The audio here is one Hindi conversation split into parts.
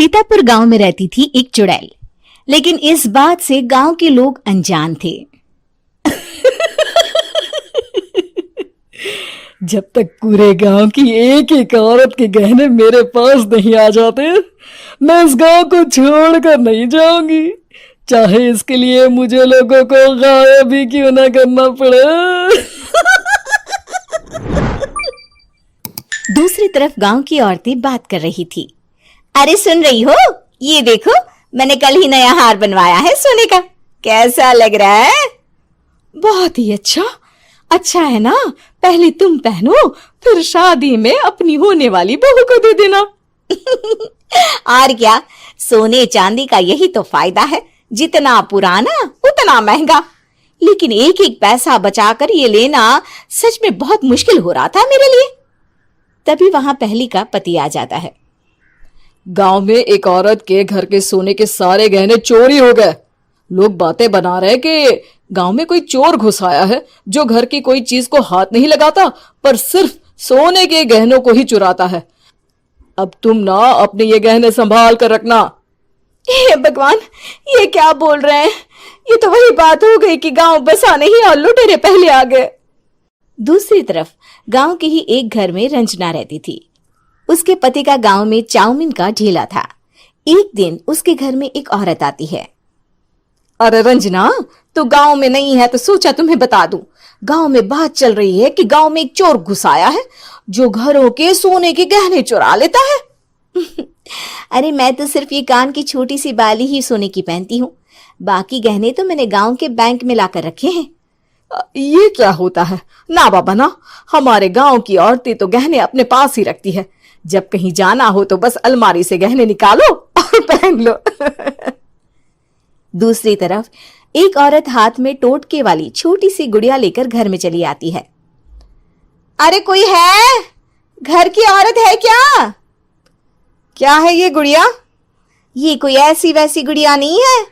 सीतापुर गांव में रहती थी एक चुड़ैल, लेकिन इस बात से गांव के लोग अनजान थे। जब तक पूरे गांव की एक एक औरत के गहने मेरे पास नहीं आ जाते, मैं इस गांव को छोड़कर नहीं जाऊंगी, चाहे इसके लिए मुझे लोगों को गायब भी क्यों ना करना पड़े। दूसरी तरफ गांव की औरतें बात कर रही थी। अरे सुन रही हो, ये देखो मैंने कल ही नया हार बनवाया है सोने का, कैसा लग रहा है? बहुत ही अच्छा है ना, पहले तुम पहनो, फिर शादी में अपनी होने वाली बहू को दे देना। और क्या, सोने चांदी का यही तो फायदा है, जितना पुराना उतना महंगा। लेकिन एक एक पैसा बचाकर ये लेना सच में बहुत मुश्किल हो रहा था मेरे लिए। तभी वहां पहली का पति आ जाता है। गांव में एक औरत के घर के सोने के सारे गहने चोरी हो गए। लोग बातें बना रहे कि गांव में कोई चोर घुस आया है जो घर की कोई चीज को हाथ नहीं लगाता, पर सिर्फ सोने के गहनों को ही चुराता है। अब तुम ना अपने ये गहने संभाल कर रखना। हे भगवान, ये क्या बोल रहे हैं? ये तो वही बात हो गई कि गांव बसा नहीं और लुटेरे पहले आ गए। दूसरी तरफ गांव के ही एक घर में रंजना रहती थी। उसके पति का गांव में चाउमीन का ठेला था। एक दिन उसके घर में एक औरत आती है। अरे रंजना, तो गांव में नहीं है तो सोचा तुम्हें बता दूं। गांव में बात चल रही है कि गांव में एक चोर घुस आया है जो घरों के सोने के गहने चुरा लेता है। अरे मैं तो सिर्फ ये कान की छोटी सी बाली ही सोने की पहनती हूँ, बाकी गहने तो मैंने गांव के बैंक में लाकर रखे हैं। ये क्या होता है? ना बाबा ना, हमारे गांव की औरतें तो गहने अपने पास ही रखती है। जब कहीं जाना हो तो बस अलमारी से गहने निकालो और पहन लो। दूसरी तरफ एक औरत हाथ में टोटके वाली छोटी सी गुड़िया लेकर घर में चली आती है। अरे कोई है? घर की औरत है क्या? क्या है ये गुड़िया? ये कोई ऐसी वैसी गुड़िया नहीं है,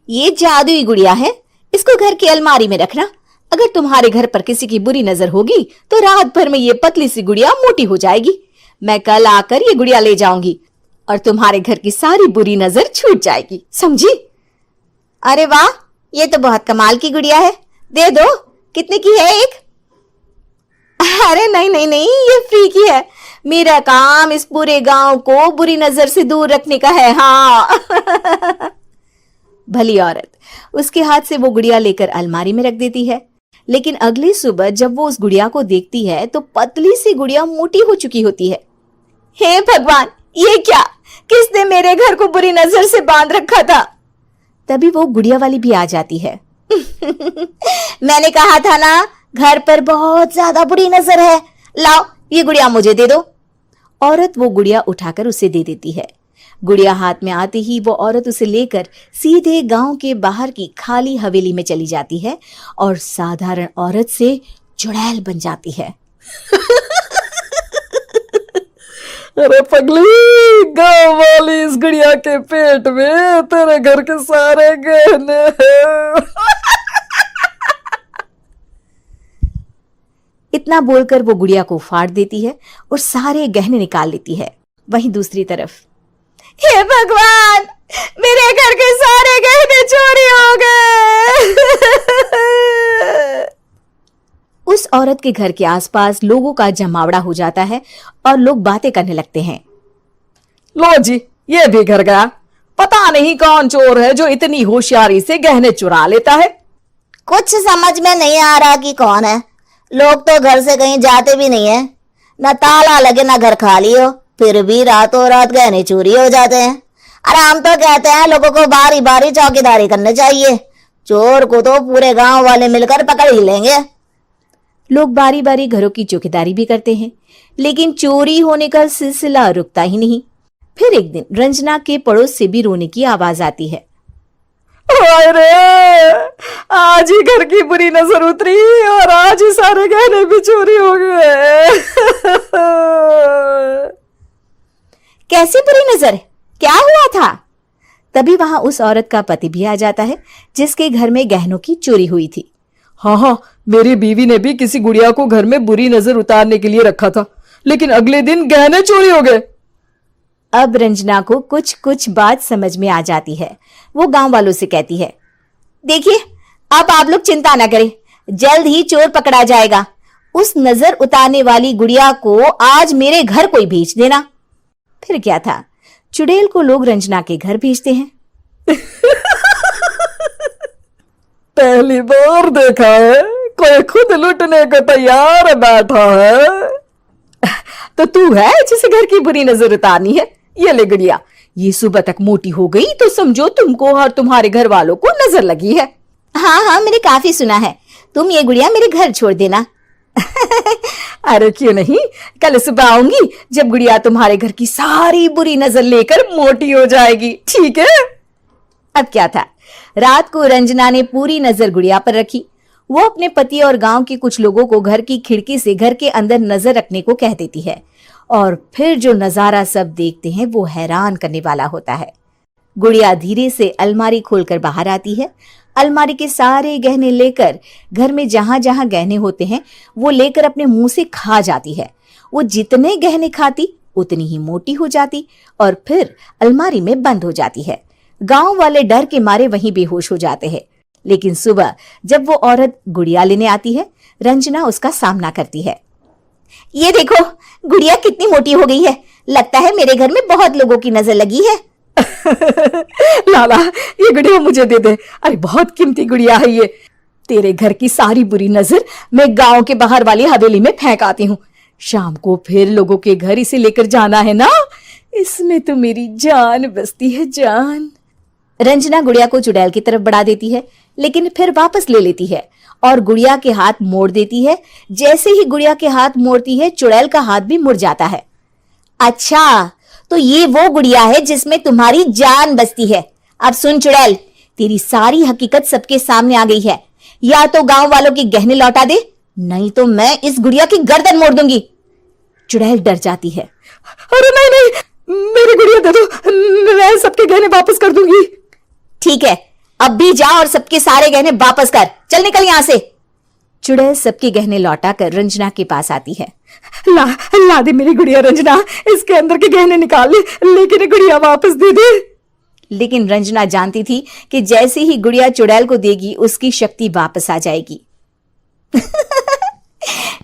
ये जादुई गुड़िया है। इसको घर की अलमारी में रखना। अगर तुम्हारे घर पर किसी की बुरी नजर होगी तो रात भर में ये पतली सी गुड़िया मोटी हो जाएगी। मैं कल आकर ये गुड़िया ले जाऊंगी और तुम्हारे घर की सारी बुरी नजर छूट जाएगी, समझी? अरे वाह, ये तो बहुत कमाल की गुड़िया है, दे दो। कितने की है एक? अरे नहीं नहीं नहीं, ये फ्री की है। मेरा काम इस पूरे गांव को बुरी नजर से दूर रखने का है। हाँ। भली औरत उसके हाथ से वो गुड़िया लेकर अलमारी में रख देती है। लेकिन अगली सुबह जब वो उस गुड़िया को देखती है तो पतली सी गुड़िया मोटी हो चुकी होती है। हे भगवान, ये क्या? किसने मेरे घर को बुरी नजर से बांध रखा था? तभी वो गुड़िया वाली भी आ जाती है। मैंने कहा था ना, घर पर बहुत ज्यादा बुरी नजर है, लाओ ये गुड़िया मुझे दे दो। औरत वो गुड़िया उठाकर उसे दे देती है। गुड़िया हाथ में आते ही वो औरत उसे लेकर सीधे गांव के बाहर की खाली हवेली में चली जाती है और साधारण औरत से चुड़ैल बन जाती है। अरे पगली, गांव वाली इस गुड़िया के पेट में तेरे घर के सारे गहने हैं। इतना बोलकर वो गुड़िया को फाड़ देती है और सारे गहने निकाल लेती है। वहीं दूसरी तरफ, हे भगवान, मेरे घर के सारे गहने चोरी हो गए। उस औरत के घर के आसपास लोगों का जमावड़ा हो जाता है और लोग बातें करने लगते हैं। लो जी, ये भी घर गया। पता नहीं कौन चोर है जो इतनी होशियारी से गहने चुरा लेता है। कुछ समझ में नहीं आ रहा कि कौन है। लोग तो घर से कहीं जाते भी नहीं है, न ताला लगे न घर खाली हो, फिर भी रातों रात गहने चोरी हो जाते हैं। अरे हम तो कहते हैं लोगों को बारी बारी चौकीदारी करनी चाहिए, चोर को तो पूरे गांव वाले मिलकर पकड़ ही लेंगे। लोग बारी बारी घरों की चौकीदारी भी करते हैं, लेकिन चोरी होने का सिलसिला रुकता ही नहीं। फिर एक दिन रंजना के पड़ोस से भी रोने की आवाज आती है। अरे आज ही घर की बुरी नजर उतरी और आज ही सारे गहने भी चोरी हो गए। कैसी बुरी नजर? क्या हुआ था? तभी वहां उस औरत का पति भी आ जाता है जिसके घर में गहनों की चोरी हुई थी। हाँ, मेरी बीवी ने भी किसी गुड़िया को घर में बुरी नजर उतारने के लिए रखा था, लेकिन अगले दिन गहने चोरी हो गए। अब रंजना को कुछ कुछ बात समझ में आ जाती है। वो गांव वालों से कहती है, देखिए अब आप लोग चिंता ना करें, जल्द ही चोर पकड़ा जाएगा। उस नजर उतारने वाली गुड़िया को आज मेरे घर कोई भेज देना। फिर क्या था, चुड़ैल को लोग रंजना के घर भेजते हैं। पहली बार देखा है कोई खुद लुटने को तैयार बैठा है। तो तू है जिसे घर की बुरी नजर उतारनी है? ये ले गुड़िया, ये सुबह तक मोटी हो गई तो समझो तुमको और तुम्हारे घर वालों को नजर लगी है। हाँ हाँ, मैंने काफी सुना है। तुम ये गुड़िया मेरे घर छोड़ देना। अरे क्यों नहीं, कल सुबह आऊंगी जब गुड़िया तुम्हारे घर की सारी बुरी नजर लेकर मोटी हो जाएगी, ठीक है? अब क्या था, रात को रंजना ने पूरी नजर गुड़िया पर रखी। वो अपने पति और गांव के कुछ लोगों को घर की खिड़की से घर के अंदर नजर रखने को कह देती है, और फिर जो नजारा सब देखते हैं वो हैरान करने वाला होता है। गुड़िया धीरे से अलमारी खोलकर बाहर आती है। अलमारी के सारे गहने लेकर घर में जहां जहां गहने होते हैं वो लेकर अपने मुंह से खा जाती है। वो जितने गहने खाती उतनी ही मोटी हो जाती और फिर अलमारी में बंद हो जाती है। गांव वाले डर के मारे वहीं बेहोश हो जाते हैं। लेकिन सुबह जब वो औरत गुड़िया लेने आती है, रंजना उसका सामना करती है। ये देखो गुड़िया कितनी मोटी हो गई है, लगता है मेरे घर में बहुत लोगों की नजर लगी है। लाला ये गुड़िया मुझे दे दे, अरे बहुत कीमती गुड़िया है ये। तेरे घर की सारी बुरी नजर मैं गांव के बाहर वाली हवेली में फेंक आती हूँ। शाम को फिर लोगों के घर इसे लेकर जाना है ना, इसमें तो मेरी जान बसती है, जान। रंजना गुड़िया को चुड़ैल की तरफ बढ़ा देती है, लेकिन फिर वापस ले लेती है और गुड़िया के हाथ मोड़ देती है। जैसे ही गुड़िया के हाथ मोड़ती है, चुड़ैल का हाथ भी मुड़ जाता है। अच्छा, तो ये वो गुड़िया है जिसमें तुम्हारी जान बसती है। अब सुन चुड़ैल, तेरी सारी हकीकत सबके सामने आ गई है। या तो गांव वालों के गहने लौटा दे, नहीं तो मैं इस गुड़िया की गर्दन मोड़ दूंगी। चुड़ैल डर जाती है। अरे नहीं नहीं, मेरी गुड़िया दे दो, मैं सबके गहने वापस कर दूंगी। ठीक है, अब भी जा और सबके सारे गहने वापस कर। चल निकल यहां से। चुड़ैल सबके गहने लौटाकर रंजना के पास आती है। ला दे मेरी गुड़िया रंजना, इसके अंदर के गहने निकाल ले, लेकिन गुड़िया वापस दे दे। लेकिन रंजना जानती थी कि जैसे ही गुड़िया चुड़ैल को देगी उसकी शक्ति वापस आ जाएगी।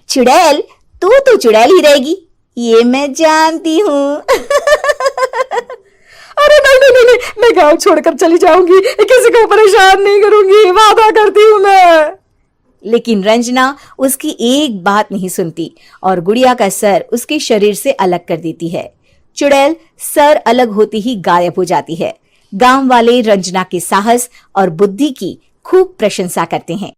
चुड़ैल, तू तो चुड़ैल ही रहेगी, ये मैं जानती हूँ। अरे नहीं नहीं नहीं, मैं गांव छोड़कर चली जाऊंगी, किसी को परेशान नहीं करूंगी, वादा करती हूँ मैं। लेकिन रंजना उसकी एक बात नहीं सुनती और गुड़िया का सर उसके शरीर से अलग कर देती है। चुड़ैल सर अलग होते ही गायब हो जाती है। गांव वाले रंजना के साहस और बुद्धि की खूब प्रशंसा करते हैं।